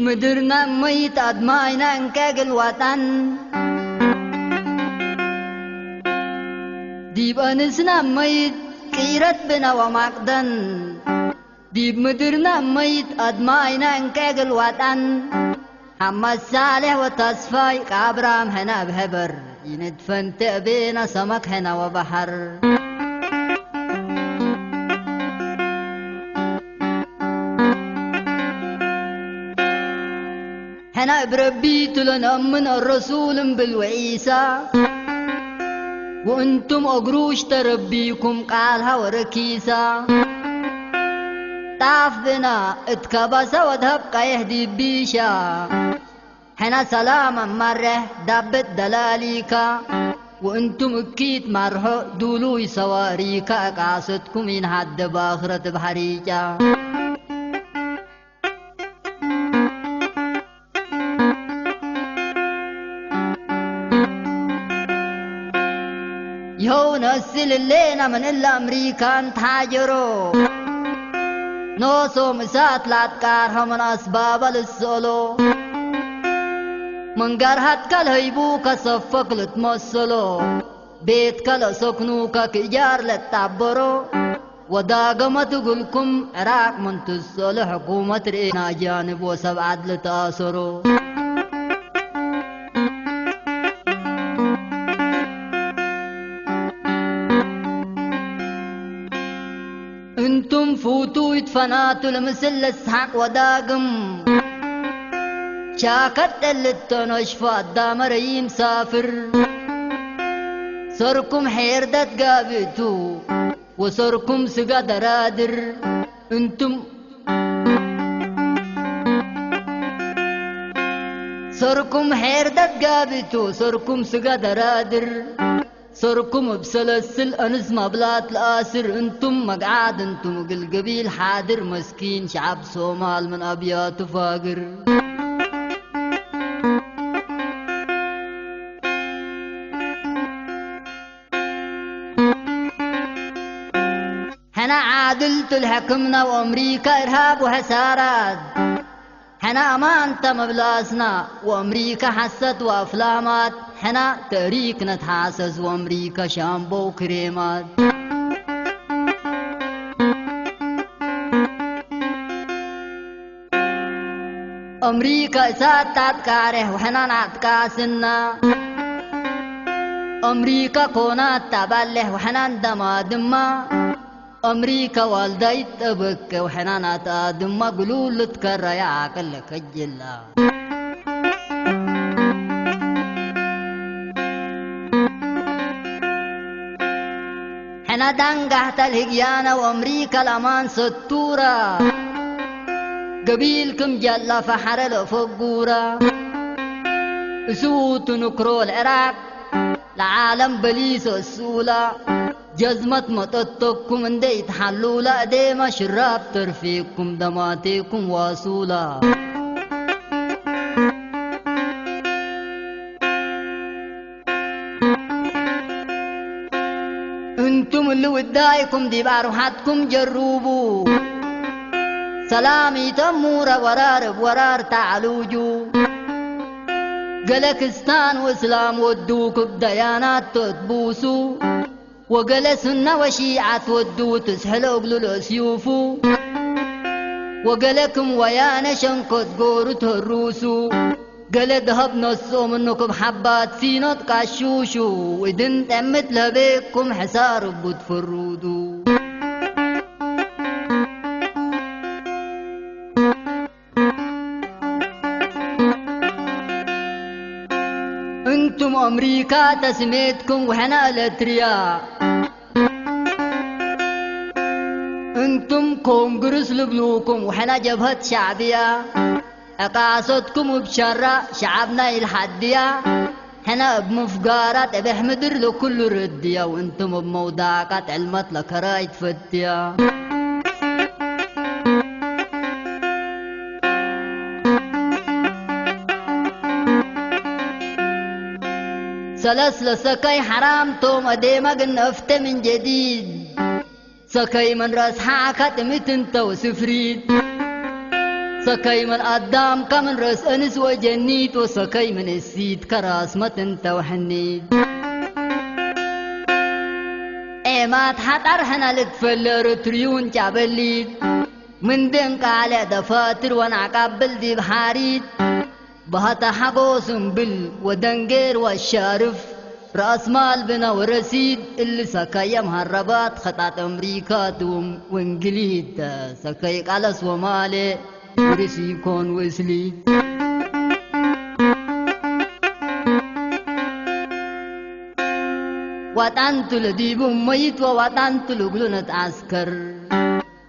مدرنا ميت أدماينا انكاق الوطن ديب أنسنا ميت كيرت بنا ومقدن ديب مدرنا ميت أدماينا انكاق الوطن محمد صالح وتصفاي كابرام هنا بهبر يندفن تأبينا سمك هنا وبحر هنا بربيت لنا من الرسول بالوعيسى وانتم اقروش تربيكم قالها وركيسة طاف بنا اتكبس وذهب يهدي بيشا هنا سلاما مره دبت دلاليكا وانتم اكيد مرحو دولوي سواريكا قاصدكم ان حد باخرة بحريكا يهو نسل اللينا من الامريكان تهاجروا نوسو مسات لاتكارها من اسباب للسولو من قرهت كالهيبوك صفق لتمثلو بيت كال سكنوك كجار لتعبرو وداقمة تقولكم عراق من تسول حكومة رئينا جانب وسبعد لتاثرو انتم فوتوا يتفناتوا المثل اسحاق وداقم شاكت اللي التنشفى الدامري مسافر صركم حيردت قابتو وصركم سقا درادر انتم صركم حيردت قابتو صركم سقا درادر صركم بسلسل أنس مبلات الآسر انتم مقعاد انتم قبيل حادر مسكين شعب صومال من أبيات فاقر هنا عادلت الحكمنا وأمريكا إرهاب وحسارات هنا أمانة مبلاسنا وأمريكا حست وأفلامات هنا تاريخ نتحاسس وأمريكا شامبو وكريمات أمريكا إسات تاتكاره وحنا ناتكاسنا أمريكا كونات تبله وحنا ندما دما أمريكا والدايت أبك وحنا ناتادما قلول تكرر يا عقل كجلا حنا دنقحت الهجيانة وأمريكا الأمان ستورة قبيلكم جلا فحر الفقورة سوت نكرو العراق العالم بليس السولة جزمة مطتكم من دي تحلولا ديما شراب ترفيكم دماتيكم واصولا انتم اللي ودايكم دي بعروحاتكم جروبوا سلامي تمورة ورار تعلوجو قلكستان واسلام ودوك بديانات تتبوسوا وقال سنة وشيعة ودو تسحلوا قلوا سيوفو وقالكم ويانا شنكت قورت الروسو قال دهب نصو منكم حبات سينات قاشوشو ودن تمت لبيكم حسار بود فرودو انتم امريكا تسميتكم وحنا الاتريا انتم كونغرس لبلوكم وحنا جبهة شعبية اقاصدكم بشرة شعبنا الحدية حنا بمفقارات بحمدر لكل ردية وانتم بموضاقات علمت لكرايت فتية سلسل سكي حرام توم ديما قنفت من جديد سكي من راس حاكت متنت وسفريد سكي من قدام كمن رأس أنس وجنيت وسكي من السيد كراس متن توحنيت ما تحطر هنا لك فلر تريون جابليت من دمك على دفاتر وانا قبل دي بحاريت بهتا حقوسم بال ودنجير والشارف رأس مال بنا ورسيد اللي سكايا مهربات خطات أمريكا توم وانجليد سكاي قلس ومالي ورسي كون وسلي وطنت لديبو ميت ووطنت لقلونة عسكر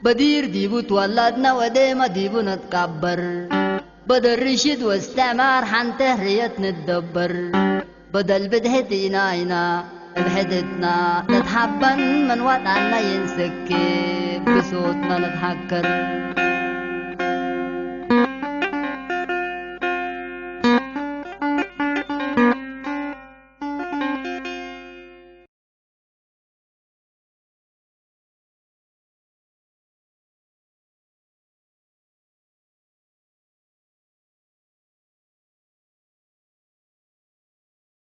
بدير ديبو تولدنا وديما ديبو نتكبر بدل رشد واستعمار حنته ريت نتدبر بدل بدهتنا هنا بحدتنا نتحبن من وطننا ينسكي بصوتنا نتحكر